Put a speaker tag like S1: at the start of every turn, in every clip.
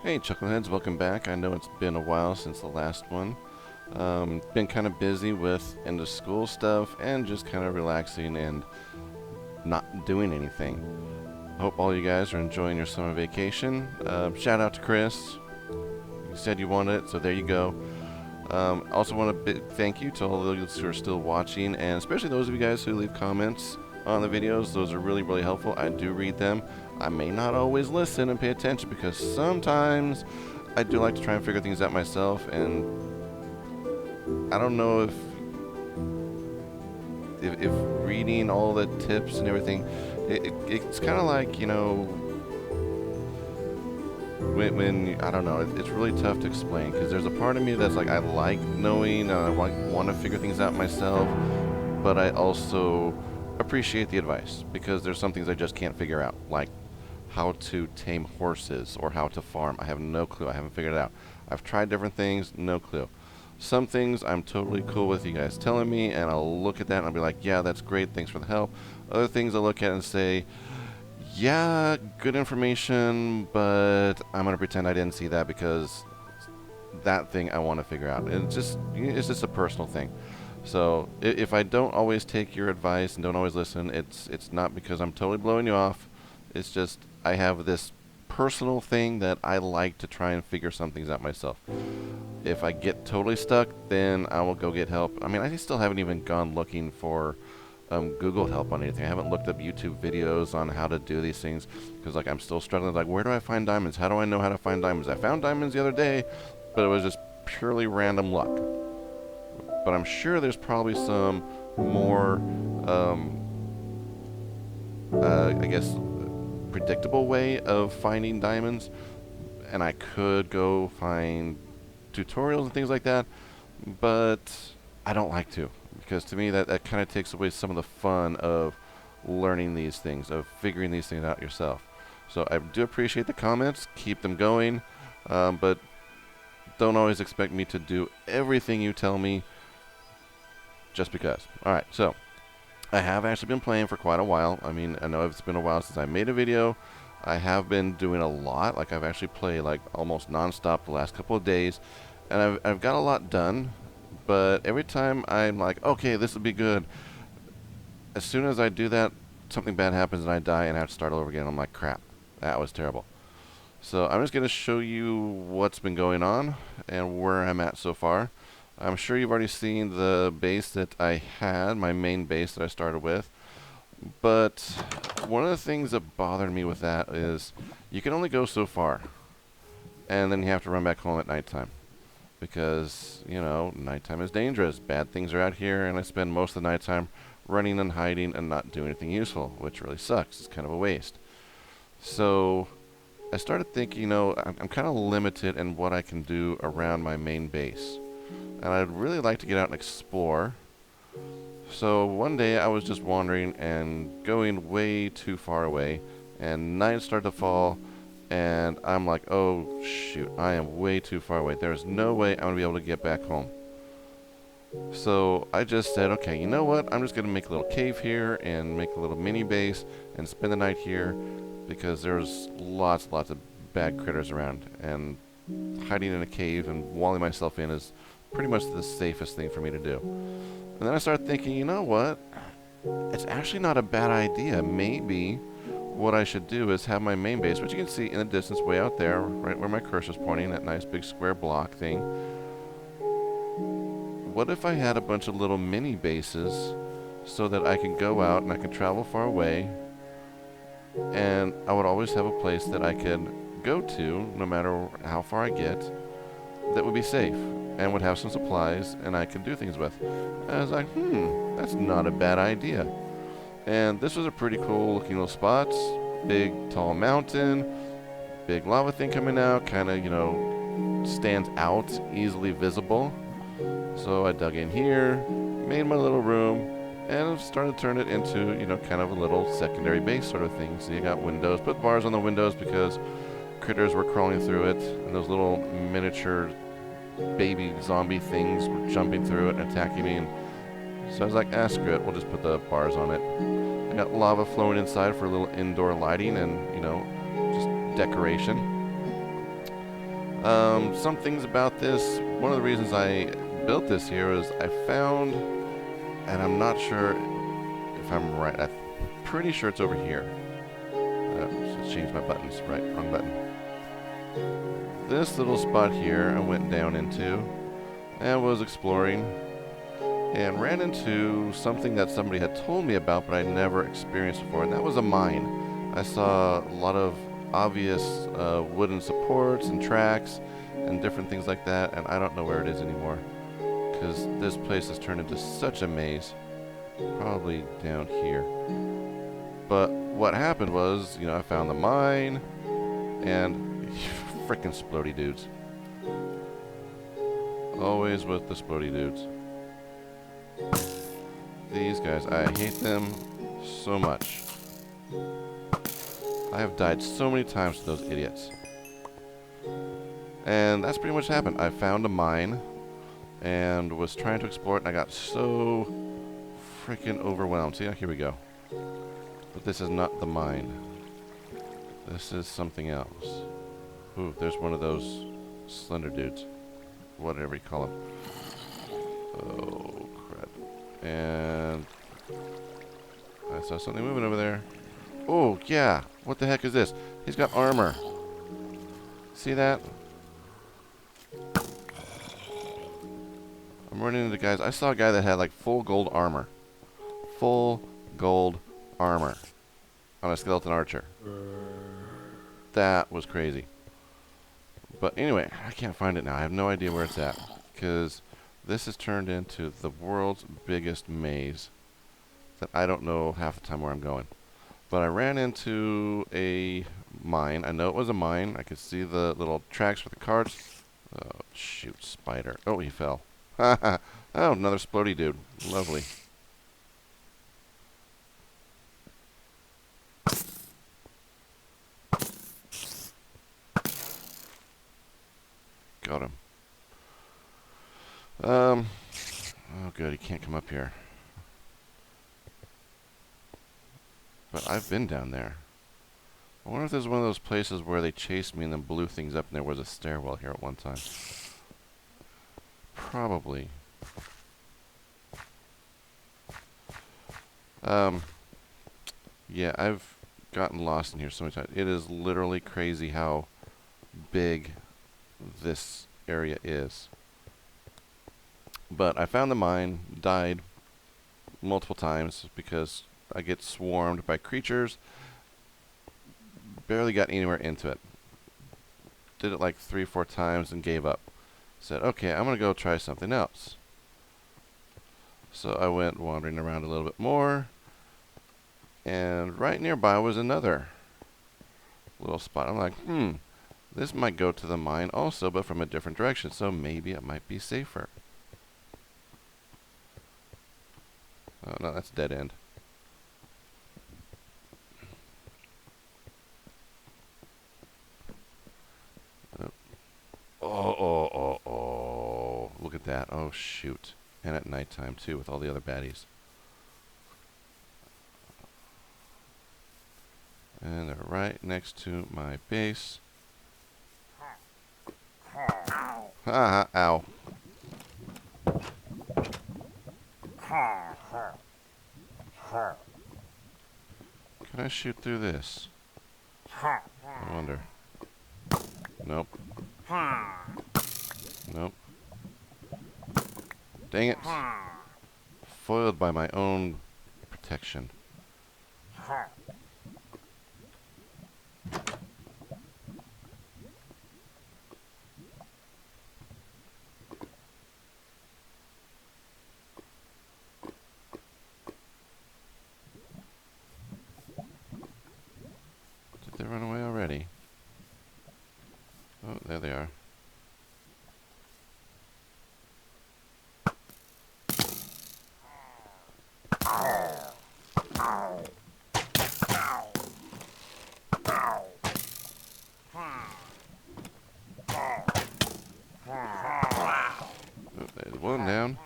S1: Hey Chuckleheads, welcome back. I know it's been a while since the last one. Been kind of busy with end of school stuff and just kind of relaxing and not doing anything. Hope all you guys are enjoying your summer vacation. Shout out to Chris. You said you wanted it, so there you go. Also want a big thank you to all those who are still watching, and especially those of you guys who leave comments on the videos. Those are really, really helpful. I do read them. I may not always listen and pay attention because sometimes I do like to try and figure things out myself, and I don't know if reading all the tips and everything, it's kind of like, you know, when I don't know, it's really tough to explain because there's a part of me that's like I like knowing and I want to figure things out myself, but I also appreciate the advice because there's some things I just can't figure out, like how to tame horses or how to farm. I have no clue. I haven't figured it out. I've tried different things, no clue. Some things I'm totally cool with you guys telling me, and I'll look at that and I'll be like, yeah, that's great, thanks for the help. Other things I'll look at and say, yeah, good information, but I'm going to pretend I didn't see that because that thing I want to figure out. And it's just a personal thing. So if I don't always take your advice and don't always listen, it's not because I'm totally blowing you off. It's just I have this personal thing that I like to try and figure some things out myself. If I get totally stuck, then I will go get help. I mean, I still haven't even gone looking for Google help on anything. I haven't looked up YouTube videos on how to do these things because, like, I'm still struggling. Like, where do I find diamonds? How do I know how to find diamonds? I found diamonds the other day, but it was just purely random luck. But I'm sure there's probably some more, I guess, predictable way of finding diamonds, and I could go find tutorials and things like that, but I don't like to because to me that kind of takes away some of the fun of learning these things, of figuring these things out yourself. So I do appreciate the comments, keep them going, but don't always expect me to do everything you tell me just because. Alright, so I have actually been playing for quite a while. I mean, I know it's been a while since I made a video. I have been doing a lot. Like, I've actually played like almost non-stop the last couple of days, and I've got a lot done. But every time I'm like, okay, this will be good, as soon as I do that, something bad happens and I die and I have to start all over again. I'm like, crap, that was terrible. So I'm just going to show you what's been going on and where I'm at so far. I'm sure you've already seen the base that I had, my main base that I started with. But one of the things that bothered me with that is you can only go so far. And then you have to run back home at nighttime. Because, you know, nighttime is dangerous. Bad things are out here, and I spend most of the nighttime running and hiding and not doing anything useful, which really sucks. It's kind of a waste. So I started thinking, you know, I'm kind of limited in what I can do around my main base. And I'd really like to get out and explore. So one day I was just wandering and going way too far away, and night started to fall, and I'm like, oh shoot, I am way too far away. There's no way I'm going to be able to get back home. So I just said, okay, you know what? I'm just going to make a little cave here and make a little mini base and spend the night here because there's lots of bad critters around, and hiding in a cave and walling myself in is pretty much the safest thing for me to do. And then I started thinking, you know what? It's actually not a bad idea. Maybe what I should do is have my main base, which you can see in the distance way out there, right where my cursor's pointing, that nice big square block thing. What if I had a bunch of little mini bases so that I can go out and I can travel far away, and I would always have a place that I could go to no matter how far I get that would be safe and would have some supplies and I could do things with. And I was like, that's not a bad idea. And this was a pretty cool looking little spot. Big, tall mountain, big lava thing coming out, kind of, you know, stands out, easily visible. So I dug in here, made my little room, and started to turn it into, you know, kind of a little secondary base sort of thing. So you got windows, put bars on the windows because critters were crawling through it, and those little miniature baby zombie things were jumping through it and attacking me. And so I was like, screw it, we'll just put the bars on it. I got lava flowing inside for a little indoor lighting and, you know, just decoration. Some things about this. One of the reasons I built this here is I found, and I'm not sure if I'm right. I'm pretty sure it's over here. Just change my buttons. Right, wrong button. This little spot here I went down into and was exploring and ran into something that somebody had told me about but I never experienced before, and that was a mine. I saw a lot of obvious wooden supports and tracks and different things like that, and I don't know where it is anymore because this place has turned into such a maze. Probably down here. But what happened was, I found the mine and frickin' splody dudes. Always with the splody dudes. These guys, I hate them so much. I have died so many times to those idiots. And that's pretty much happened. I found a mine and was trying to explore it, and I got so freaking overwhelmed. See, here we go. But this is not the mine. This is something else. Ooh, there's one of those slender dudes. Whatever you call them. Oh, crap. And I saw something moving over there. Oh, yeah. What the heck is this? He's got armor. See that? I'm running into guys. I saw a guy that had like full gold armor. Full gold armor on a skeleton archer. That was crazy. But anyway, I can't find it now. I have no idea where it's at because this has turned into the world's biggest maze that I don't know half the time where I'm going. But I ran into a mine. I know it was a mine. I could see the little tracks for the carts. Oh, shoot, spider. Oh, he fell. Oh, another splody dude. Lovely. Got him. Oh, good. He can't come up here. But I've been down there. I wonder if there's one of those places where they chased me and then blew things up and there was a stairwell here at one time. Probably. Yeah, I've gotten lost in here so many times. It is literally crazy how big this area is. But I found the mine, died multiple times because I get swarmed by creatures. Barely got anywhere into it. Did it like 3 or 4 times and gave up. Said, okay, I'm going to go try something else. So I went wandering around a little bit more. And right nearby was another little spot. I'm like, this might go to the mine also, but from a different direction. So maybe it might be safer. Oh, no, that's dead end. Oh. Look at that. Oh, shoot. And at nighttime, too, with all the other baddies. And they're right next to my base. Haha, ow. Can I shoot through this? I wonder. Nope. Nope. Dang it. Foiled by my own protection. Did they run away already? Oh, there they are. Oh, there's one down.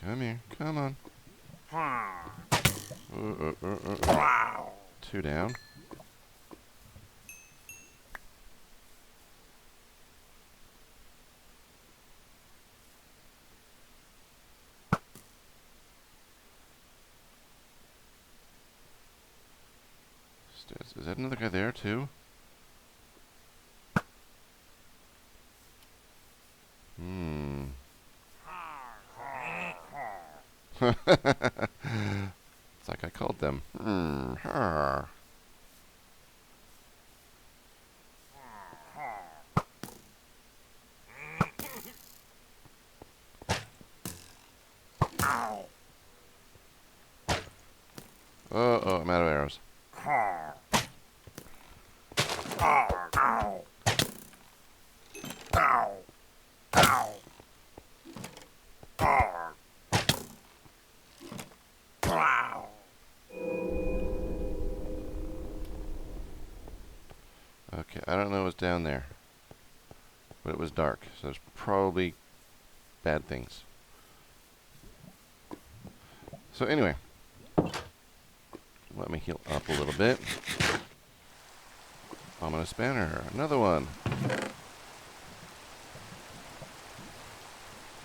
S1: Come here. Come on. 2 down. Is that another guy there too? Hmm. It's like I called them. Oh, I'm out of arrows. Okay, I don't know what's down there, but it was dark, so there's probably bad things. So anyway, let me heal up a little bit. Ominous banner, another one.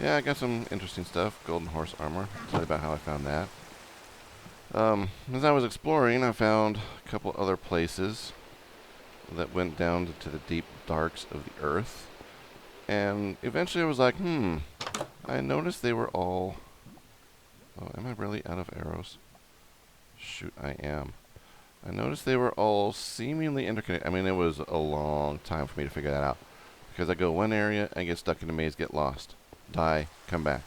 S1: Yeah, I got some interesting stuff. Golden horse armor. I'll tell you about how I found that. As I was exploring, I found a couple other places that went down to the deep darks of the earth. And eventually I was like, I noticed they were all... Oh, am I really out of arrows? Shoot, I am. I noticed they were all seemingly interconnected. I mean, it was a long time for me to figure that out. Because I go one area, I get stuck in a maze, get lost. Die, come back.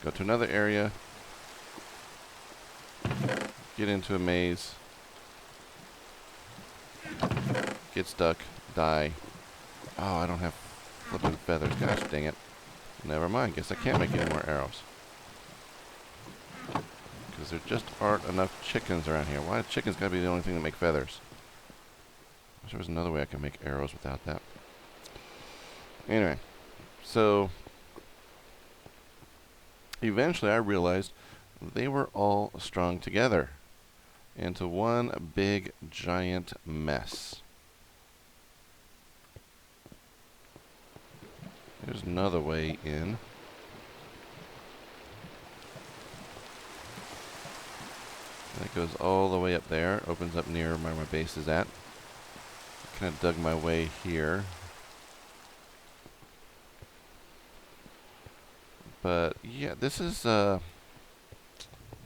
S1: Go to another area, get into a maze, get stuck, die. Oh, I don't have flipping feathers. Gosh dang it. Never mind, guess I can't make any more arrows. Because there just aren't enough chickens around here. Why do chickens gotta be the only thing that make feathers? I wish there was another way I could make arrows without that. Anyway, so eventually I realized they were all strung together into one big giant mess. There's another way in. And it goes all the way up there, opens up near where my base is at. Kind of dug my way here. But yeah, this is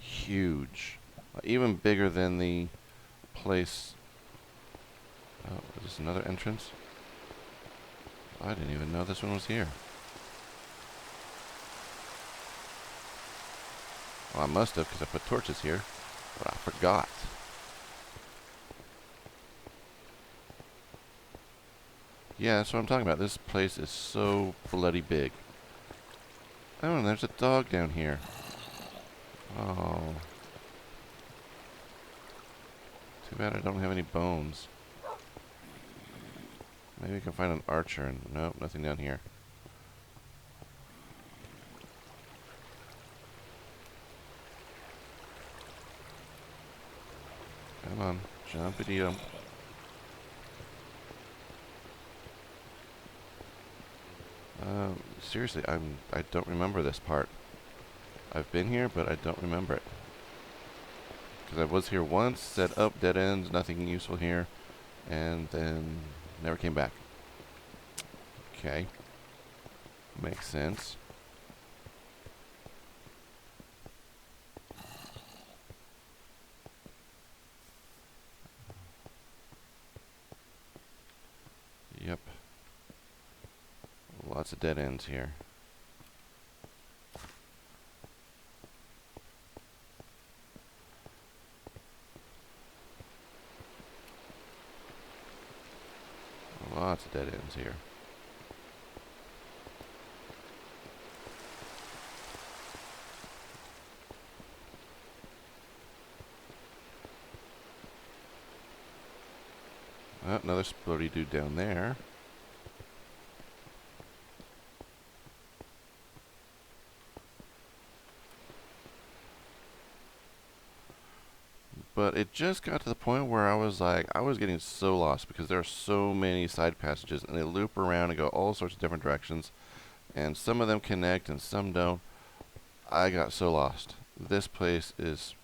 S1: huge. Even bigger than the place. Oh, is this another entrance? I didn't even know this one was here. Well, I must have, because I put torches here, but I forgot. Yeah, that's what I'm talking about. This place is so bloody big. Oh, and there's a dog down here. Oh. Too bad I don't have any bones. Maybe I can find an archer and... Nope, nothing down here. Come on, jumpity-dum. Seriously, I don't remember this part. I've been here, but I don't remember it. Because I was here once, said, oh, dead ends, nothing useful here, and then never came back. Okay. Makes sense. Yep. Lots of dead ends here. Lots of dead ends here. Oh, another splody dude down there. But it just got to the point where I was like, I was getting so lost because there are so many side passages and they loop around and go all sorts of different directions. And some of them connect and some don't. I got so lost. This place is,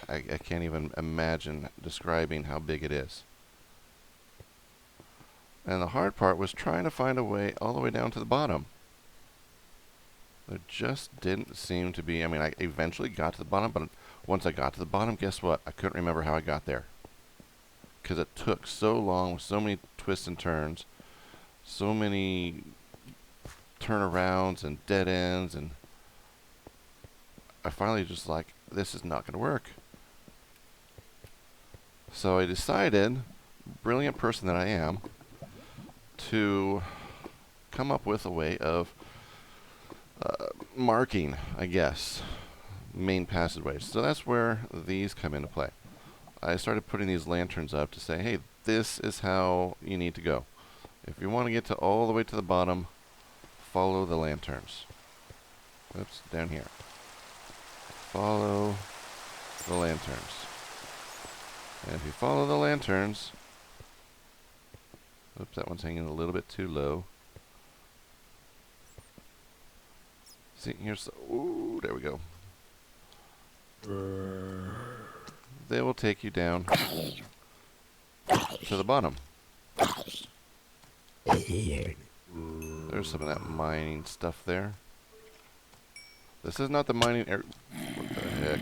S1: I can't even imagine describing how big it is. And the hard part was trying to find a way all the way down to the bottom. There just didn't seem to be. I mean, I eventually got to the bottom, but once I got to the bottom, guess what? I couldn't remember how I got there. Because it took so long, with so many twists and turns, so many turnarounds and dead ends, and I finally just like, this is not going to work. So I decided, brilliant person that I am, to come up with a way of marking, I guess, main passageways. So that's where these come into play. I started putting these lanterns up to say, hey, this is how you need to go. If you want to get to all the way to the bottom, follow the lanterns. Oops, down here. Follow the lanterns. And if you follow the lanterns, oops, that one's hanging a little bit too low. See, here's, ooh, there we go. They will take you down to the bottom. There's some of that mining stuff there. This is not the mining area. What the heck?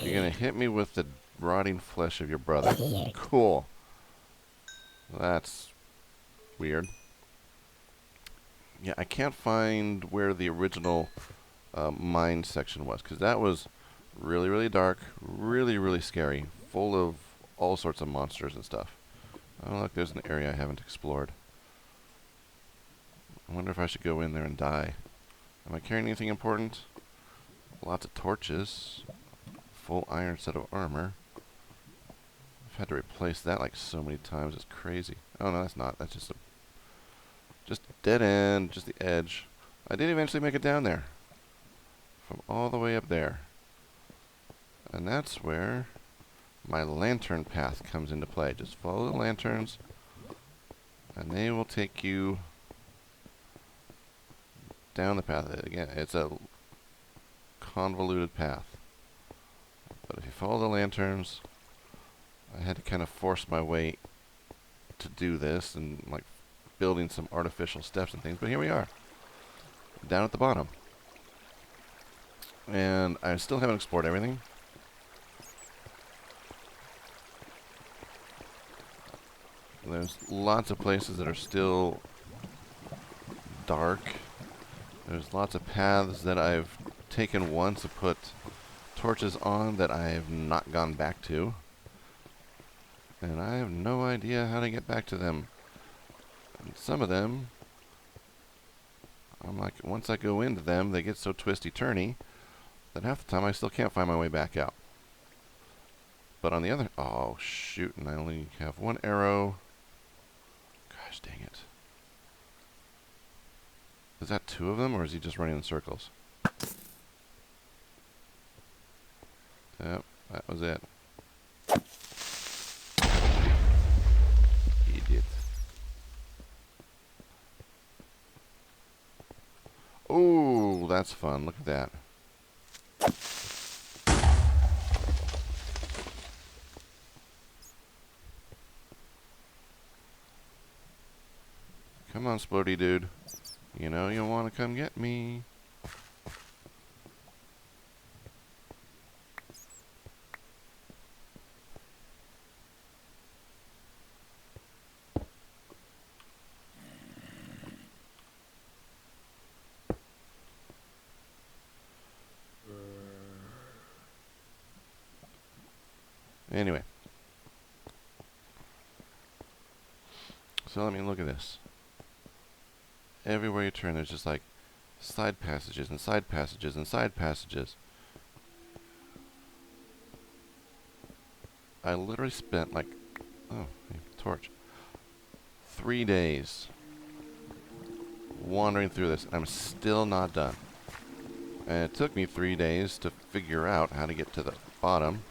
S1: You're gonna hit me with the rotting flesh of your brother. Cool. That's weird. Yeah, I can't find where the original mine section was, because that was really, really dark, really, really scary, full of all sorts of monsters and stuff. Oh, look, there's an area I haven't explored. I wonder if I should go in there and die. Am I carrying anything important? Lots of torches. Full iron set of armor. I've had to replace that like so many times, it's crazy. Oh no, that's not. That's just a dead end, just the edge. I did eventually make it down there. From all the way up there. And that's where my lantern path comes into play. Just follow the lanterns, and they will take you down the path. Again, it's a convoluted path. But if you follow the lanterns, I had to kind of force my way to do this, and like building some artificial steps and things. But here we are, down at the bottom. And I still haven't explored everything. There's lots of places that are still dark. There's lots of paths that I've taken once to put torches on that I have not gone back to. And I have no idea how to get back to them. And some of them, I'm like, once I go into them, they get so twisty-turny that half the time I still can't find my way back out. But on the other, oh shoot, and I only have one arrow. Gosh dang it. Is that two of them, or is he just running in circles? Yep, that was it. Idiot. Oh, that's fun. Look at that. Come on, Splody dude. You know you want to come get me. Anyway. So let me look at this. Everywhere you turn, there's just like side passages and side passages and side passages. I literally spent like, oh, hey, torch, 3 days wandering through this. I'm still not done. And it took me 3 days to figure out how to get to the bottom.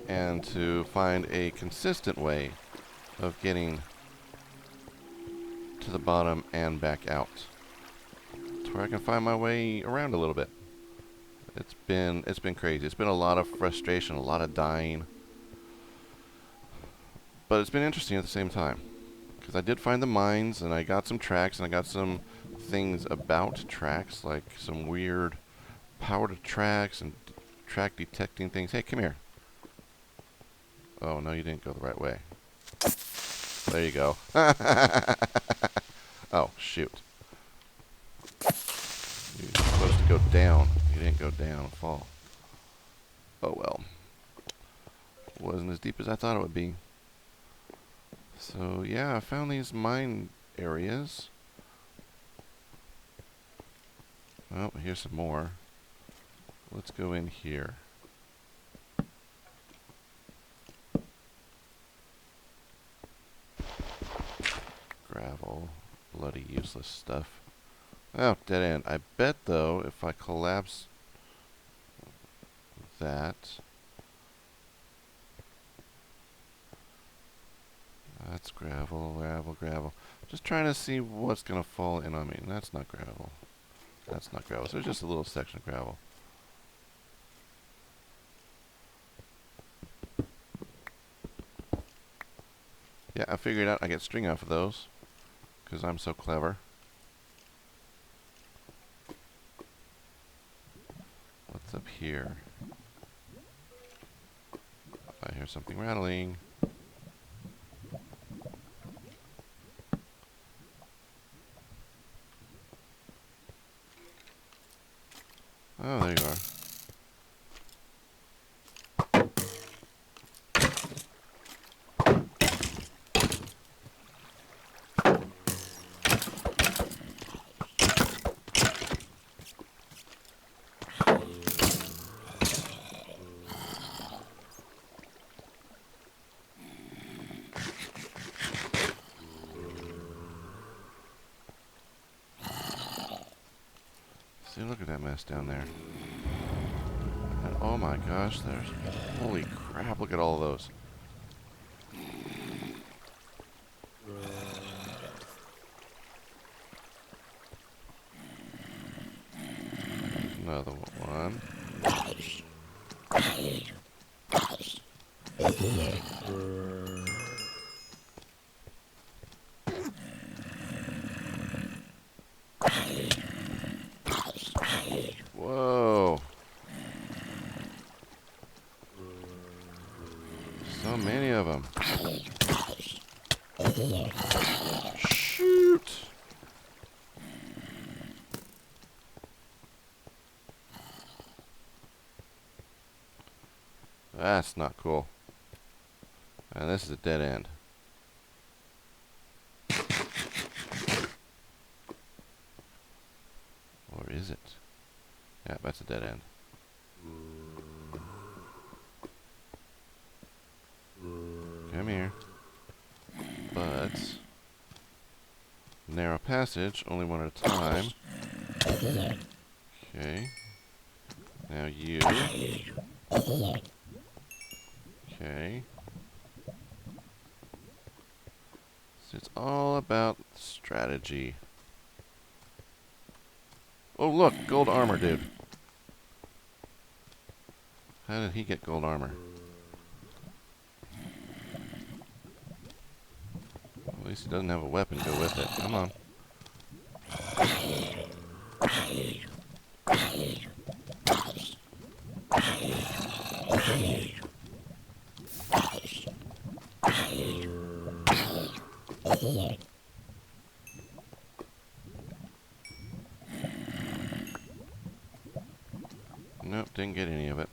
S1: And to find a consistent way of getting to the bottom and back out, to where I can find my way around a little bit. It's been crazy. It's been a lot of frustration, a lot of dying. But it's been interesting at the same time. Because I did find the mines, and I got some tracks, and I got some things about tracks, like some weird power to tracks and track detecting things. Hey, come here. Oh, no, you didn't go the right way. There you go. Oh, shoot. You're supposed to go down. You didn't go down, fall. Oh, well. Wasn't as deep as I thought it would be. So, yeah, I found these mine areas. Oh, here's some more. Let's go in here. Gravel. Bloody useless stuff. Oh, dead end. I bet, though, if I collapse that... That's gravel, gravel, gravel. Just trying to see what's going to fall in on me. That's not gravel. That's not gravel. So it's just a little section of gravel. Yeah, I figured out I get string off of those. Because I'm so clever. What's up here? I hear something rattling. Oh, there you are. See, look at that mess down there. And oh my gosh, there's... Holy crap, look at all those. Another one. Whoa. So many of them. Shoot. That's not cool. And this is a dead end. Or is it? Yeah, that's a dead end. Come here. But... narrow passage, only one at a time. Okay. Now you. Okay. So it's all about strategy. Oh, look! Gold armor, dude. How did he get gold armor? Well, at least he doesn't have a weapon to go with it. Come on. Nope, didn't get any of it.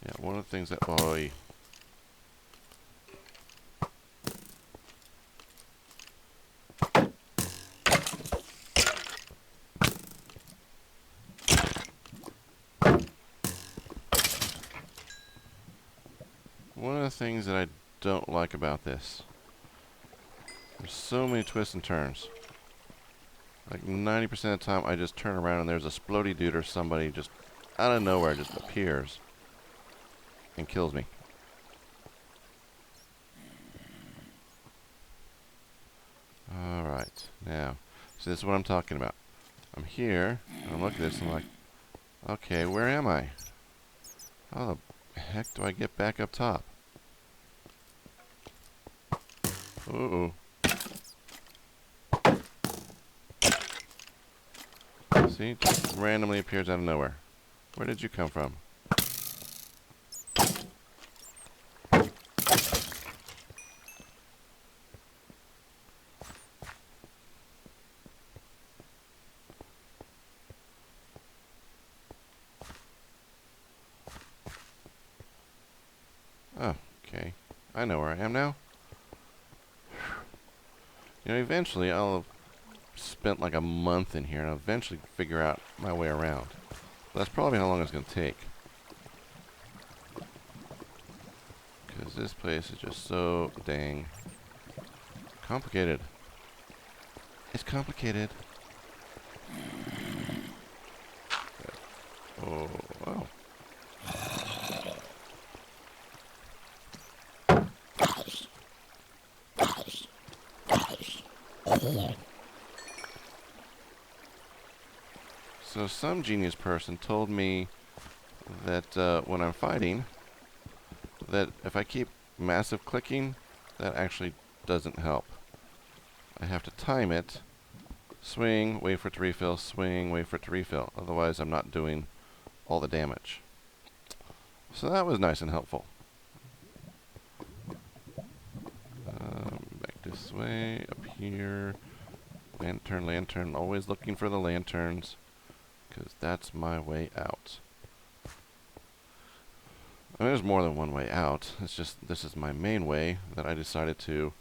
S1: Yeah, one of the things that... Boy. One of the things that I don't like about this, there's so many twists and turns. Like 90% of the time, I just turn around and there's a splody dude or somebody just out of nowhere just appears and kills me. Alright, now, so this is what I'm talking about. I'm here, and I'm looking at this, and I'm like, okay, where am I? How the heck do I get back up top? Ooh. See, just randomly appears out of nowhere. Where did you come from? Oh, okay. I know where I am now. You know, eventually I'll have spent like a month in here and I'll eventually figure out my way around. But that's probably how long it's going to take. Because this place is just so dang complicated. It's complicated. Oh, wow. So some genius person told me that when I'm fighting, that if I keep massive clicking, that actually doesn't help. I have to time it, swing, wait for it to refill, swing, wait for it to refill. Otherwise, I'm not doing all the damage. So that was nice and helpful. Back this way, up here. Lantern, lantern, always looking for the lanterns, because that's my way out. I mean, there's more than one way out. It's just, this is my main way that I decided to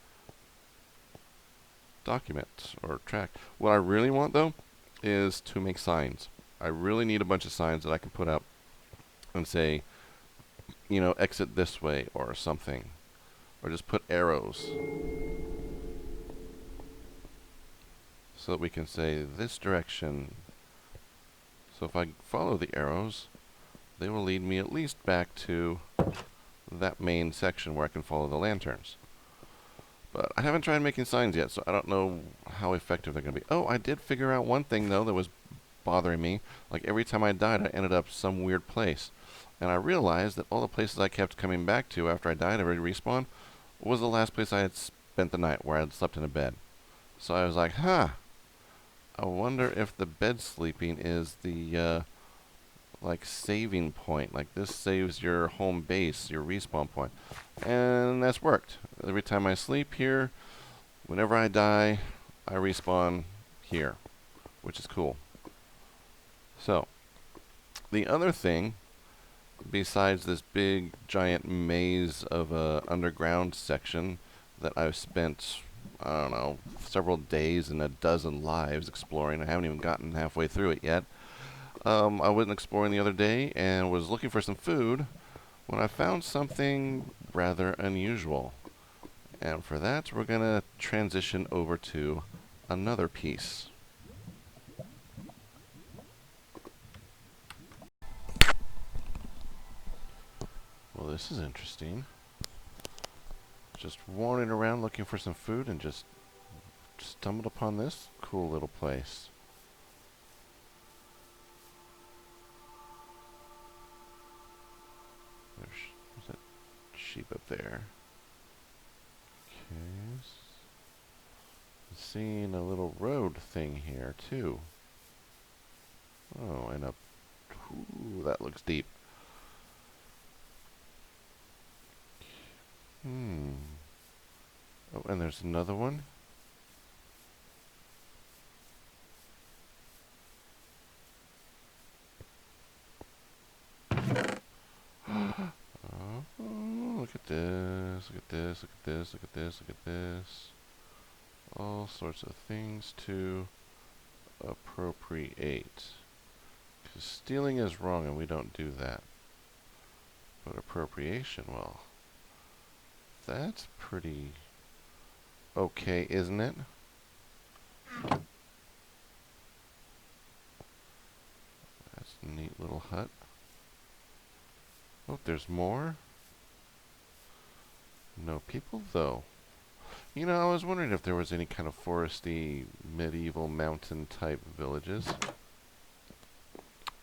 S1: document or track. What I really want, though, is to make signs. I really need a bunch of signs that I can put up and say, you know, exit this way or something. Or just put arrows. So that we can say this direction. So if I follow the arrows, they will lead me at least back to that main section where I can follow the lanterns. But I haven't tried making signs yet, so I don't know how effective they're going to be. Oh, I did figure out one thing, though, that was bothering me. Like, every time I died, I ended up some weird place. And I realized that all the places I kept coming back to after I died every respawn was the last place I had spent the night, where I had slept in a bed. So I was like, huh, I wonder if the bed sleeping is the, like, saving point. Like, this saves your home base, your respawn point. And that's worked. Every time I sleep here, whenever I die, I respawn here, which is cool. So, the other thing, besides this big, giant maze of a underground section that I've spent, I don't know, several days and a dozen lives exploring, I haven't even gotten halfway through it yet. I went exploring the other day and was looking for some food when I found something rather unusual. And for that, we're going to transition over to another piece. Well, this is interesting. Just wandering around looking for some food and just stumbled upon this cool little place. There's a sheep up there. Okay. Seeing a little road thing here, too. Oh, and a... Ooh, that looks deep. Oh, and there's another one. Oh, look at this, look at this, look at this, look at this, look at this. All sorts of things to appropriate. Because stealing is wrong and we don't do that. But appropriation, well, that's pretty okay, isn't it? there's more. No people, though. You know, I was wondering if there was any kind of foresty, medieval mountain-type villages.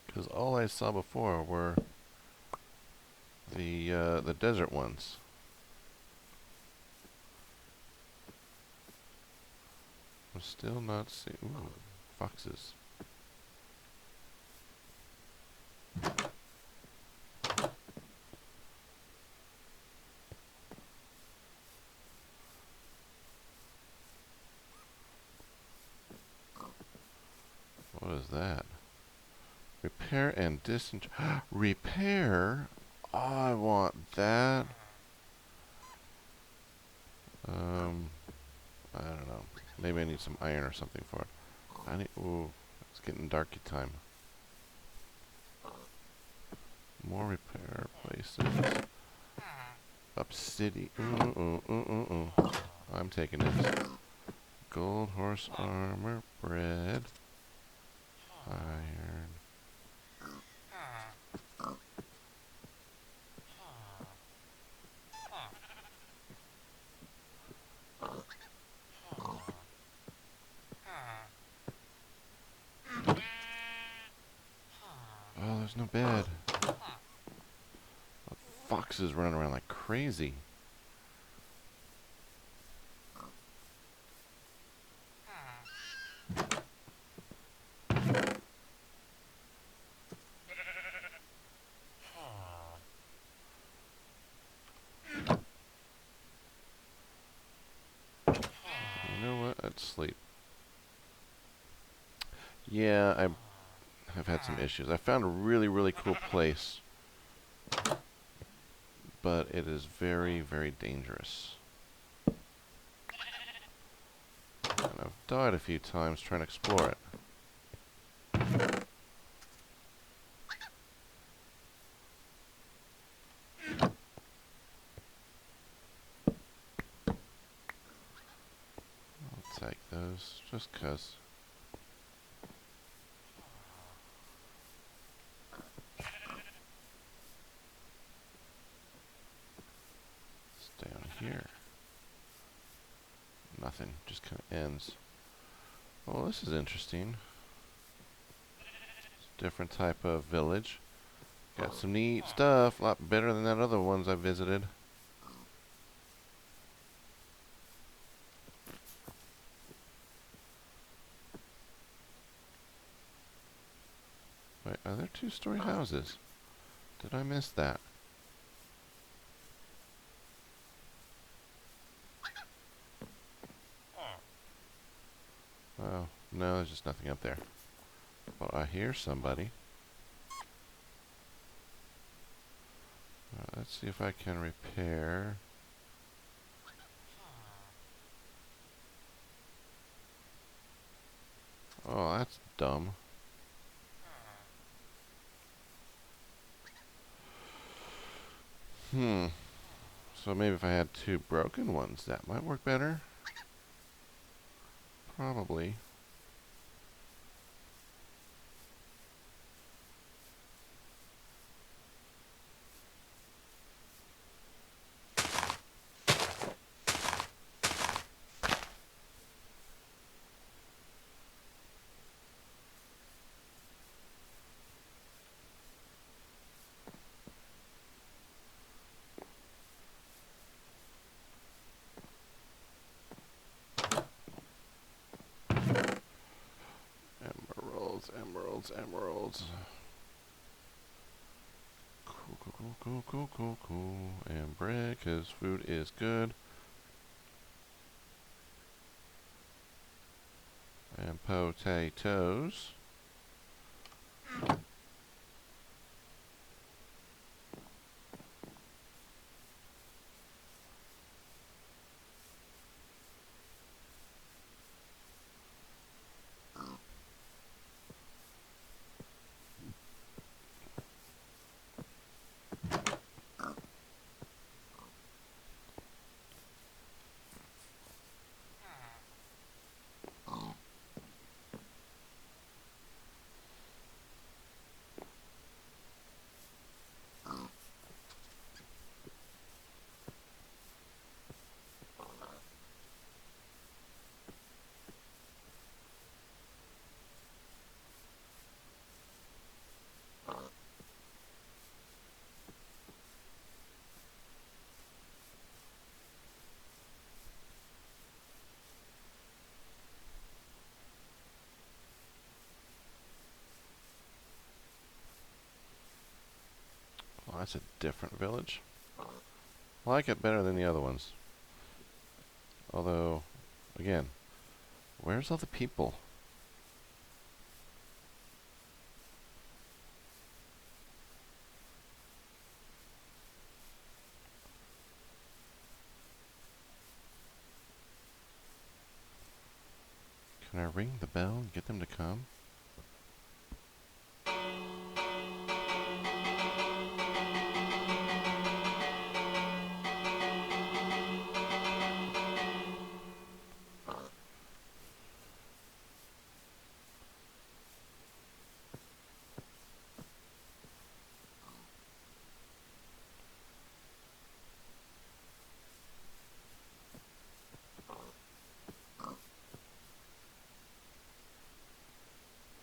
S1: Because all I saw before were the desert ones. I'm still not seeing... Ooh, foxes. What is that? Repair and disenchant. Repair? Oh, I want that. I don't know. Maybe I need some iron or something for it. I need. Ooh, it's getting darky time. More repair places. Obsidian. I'm taking it. Gold, horse armor, bread, iron. Oh, there's no bed. Foxes running around like crazy. You know what? I'd sleep. Yeah, I've had some issues. I found a really, really cool place, but it is very, very dangerous. And I've died a few times trying to explore it. I'll take those, just 'cause. It's down here. Nothing, just kind of ends. Oh, this is interesting. Different type of village. Got some neat stuff, a lot better than that other ones I visited. Wait, are there two-story houses? Did I miss that? Oh, no, there's just nothing up there. Well, I hear somebody. Let's see if I can repair. Oh, that's dumb. So maybe if I had two broken ones, that might work better. Probably. Emeralds, emeralds, emeralds. Cool, cool, cool, cool, cool, cool, cool. And bread, because food is good. And potatoes. that's a different village. I like it better than the other ones. Although, again, where's all the people? Can I ring the bell and get them to come?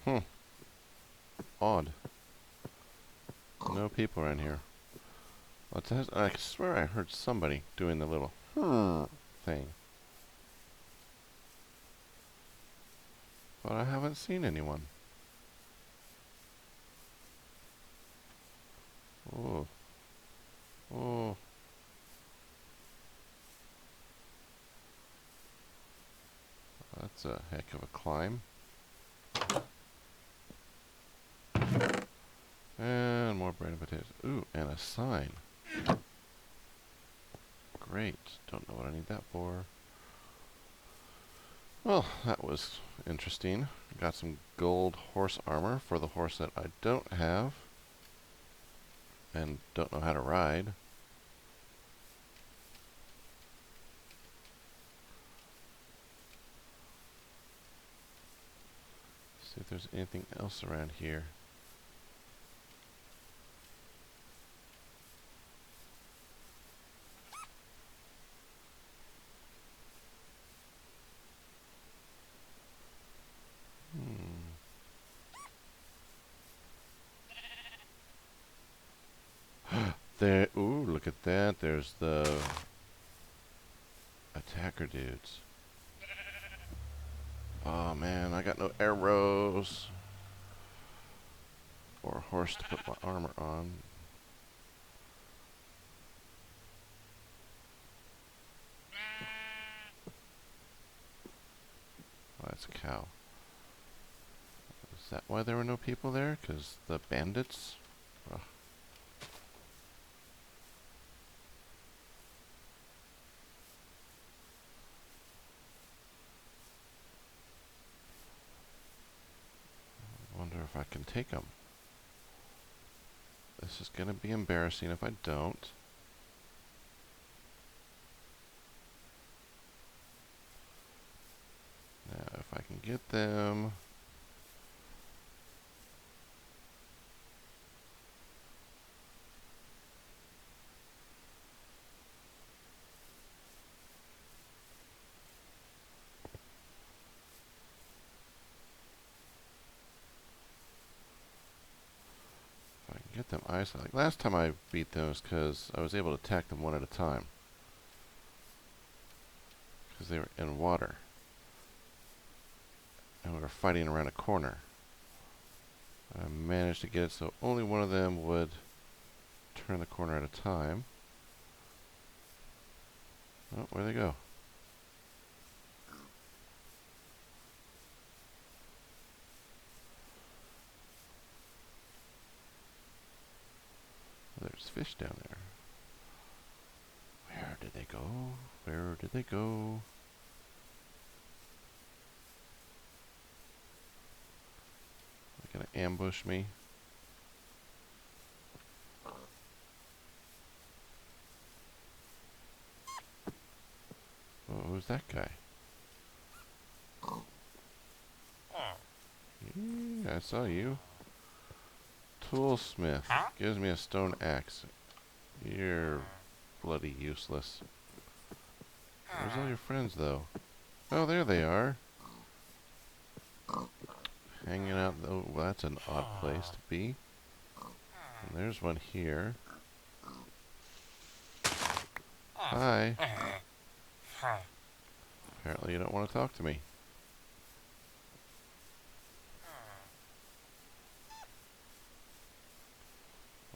S1: Hmm. Odd. No people around here. I swear I heard somebody doing the little thing. But I haven't seen anyone. Oh. Oh. That's a heck of a climb. And more bread and potatoes. Ooh, and a sign. Great. Don't know what I need that for. Well, that was interesting. Got some gold horse armor for the horse that I don't have. And don't know how to ride. See if there's anything else around here. There, ooh, look at that. There's the attacker dudes. Oh man, I got no arrows. Or a horse to put my armor on. Oh, that's a cow. Is that why there were no people there? 'Cause the bandits? Ugh. I wonder if I can take them. This is going to be embarrassing if I don't. Now, if I can get them... If I can get them isolated. Last time I beat them was because I was able to attack them one at a time. Because they were in water. And we were fighting around a corner. I managed to get it so only one of them would turn the corner at a time. Oh, where'd they go? Oh, there's fish down there. Where did they go? Where did they go? They're gonna ambush me. Oh, who's that guy? Yeah, I saw you. Toolsmith. Gives me a stone axe. You're bloody useless. Where's all your friends, though? Oh, there they are. Hanging out. Oh, well, that's an odd place to be. And there's one here. Hi. Apparently you don't want to talk to me.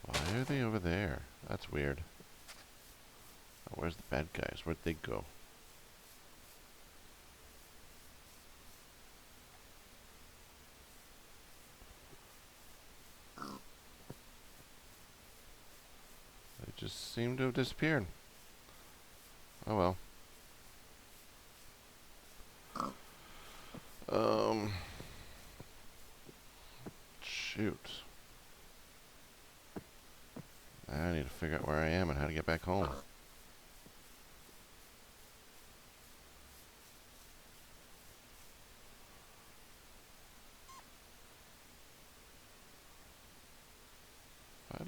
S1: Why are they over there? That's weird. Oh, where's the bad guys? Where'd they go? They just seem to have disappeared. Oh well. Shoot. I need to figure out where I am and how to get back home.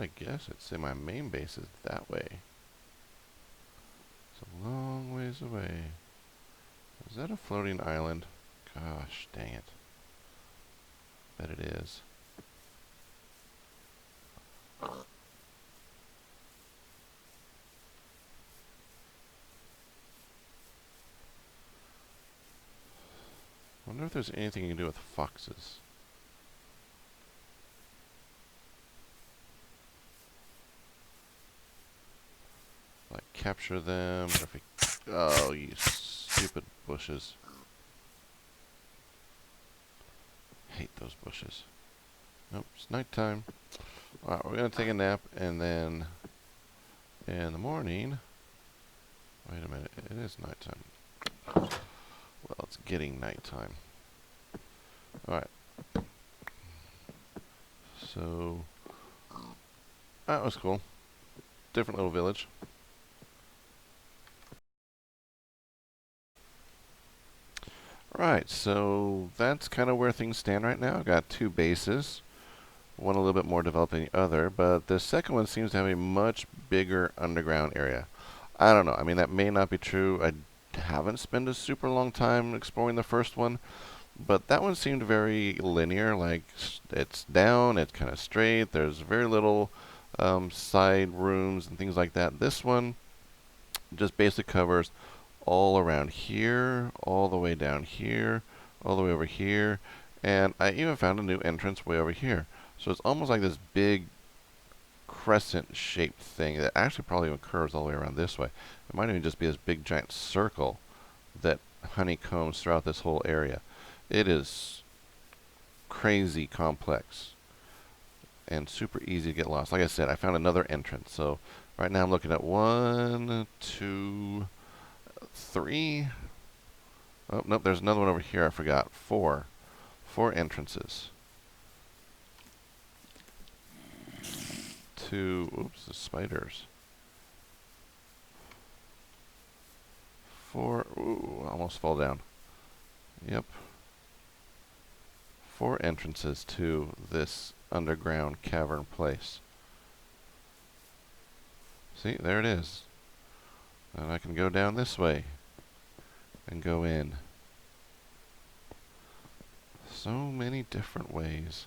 S1: I'd guess I'd say my main base is that way. It's a long ways away. Is that a floating island? Gosh, dang it. Bet it is. Wonder if there's anything you can do with foxes. Like capture them, or if we... Oh, you stupid bushes. Hate those bushes. Nope, it's nighttime. Alright, we're gonna take a nap, and then in the morning... Wait a minute, it is nighttime. Well, it's getting nighttime. Alright. So... that was cool. Different little village. Right, so that's kind of where things stand right now. I've got two bases. One a little bit more developed than the other, but the second one seems to have a much bigger underground area. I don't know. I mean, that may not be true. I haven't spent a super long time exploring the first one, but that one seemed very linear. Like, it's down, it's kind of straight. There's very little side rooms and things like that. This one just basically covers all around here, all the way down here, all the way over here, and I even found a new entrance way over here. So it's almost like this big crescent-shaped thing that actually probably even curves all the way around this way. It might even just be this big giant circle that honeycombs throughout this whole area. It is crazy complex and super easy to get lost. Like I said, I found another entrance. So right now I'm looking at 1, 2, 3. Oh, nope, there's another one over here I forgot. 4. 4 entrances. Oops, the spiders. 4, ooh, almost fall down. Yep. 4 entrances to this underground cavern place. See, there it is. And I can go down this way and go in. So many different ways.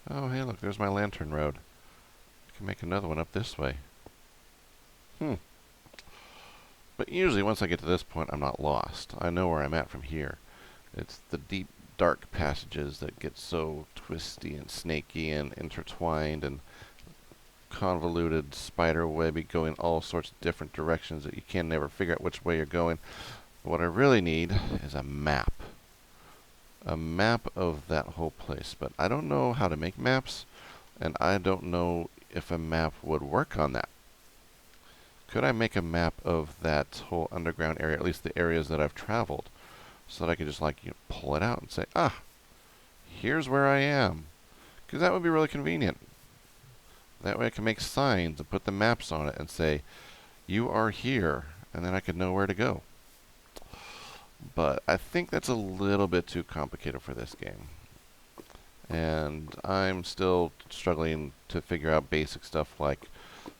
S1: Oh, hey, look, there's my lantern road. I can make another one up this way. But usually, once I get to this point, I'm not lost. I know where I'm at from here. It's the deep, dark passages that get so twisty and snaky and intertwined and convoluted spider webby going all sorts of different directions that you can never figure out which way you're going. What I really need is a map. A map of that whole place. But I don't know how to make maps, and I don't know if a map would work on that. Could I make a map of that whole underground area, at least the areas that I've traveled, so that I could just like pull it out and say, ah, here's where I am? Because that would be really convenient. That way I can make signs and put the maps on it and say, you are here, and then I could know where to go. But I think that's a little bit too complicated for this game. And I'm still struggling to figure out basic stuff like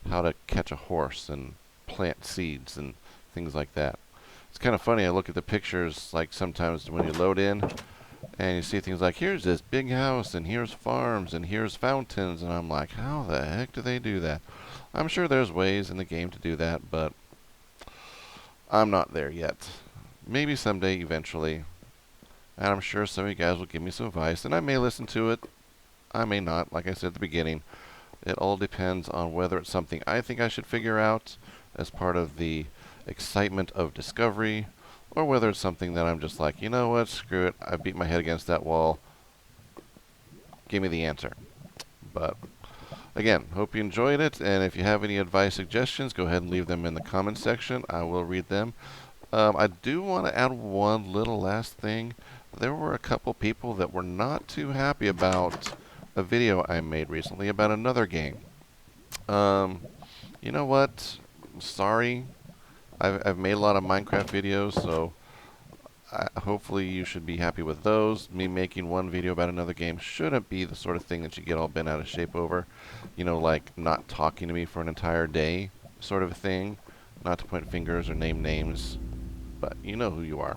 S1: how to catch a horse and plant seeds and things like that. It's kind of funny, I look at the pictures like sometimes when you load in and you see things like, here's this big house and here's farms and here's fountains, and I'm like, how the heck do they do that? I'm sure there's ways in the game to do that, but I'm not there yet. Maybe someday, eventually. and I'm sure some of you guys will give me some advice, and I may listen to it, I may not. Like I said at the beginning, it all depends on whether it's something I think I should figure out as part of the excitement of discovery, or whether it's something that I'm just like, you know what, screw it, I beat my head against that wall, give me the answer. But again, hope you enjoyed it, and if you have any advice suggestions, go ahead and leave them in the comments section. I will read them. I do want to add one little last thing. There were a couple people that were not too happy about a video I made recently about another game. You know what? Sorry. I've made a lot of Minecraft videos, so hopefully you should be happy with those. Me making one video about another game shouldn't be the sort of thing that you get all bent out of shape over. You know, like not talking to me for an entire day sort of thing. Not to point fingers or name names, but you know who you are.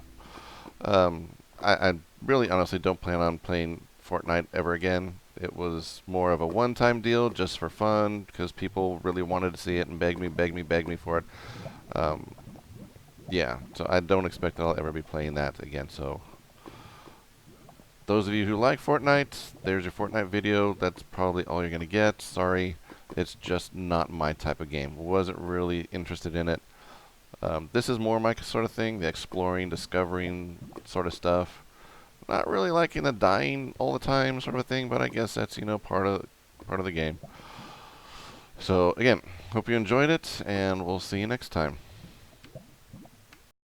S1: I really honestly don't plan on playing Fortnite ever again. It was more of a one-time deal just for fun because people really wanted to see it and begged me for it. Yeah, so I don't expect that I'll ever be playing that again. So those of you who like Fortnite, there's your Fortnite video. That's probably all you're going to get. Sorry, it's just not my type of game. Wasn't really interested in it. This is more my sort of thing, the exploring, discovering sort of stuff. Not really liking the dying all the time sort of a thing, but I guess that's, you know, part of the game. So again, hope you enjoyed it, and we'll see you next time.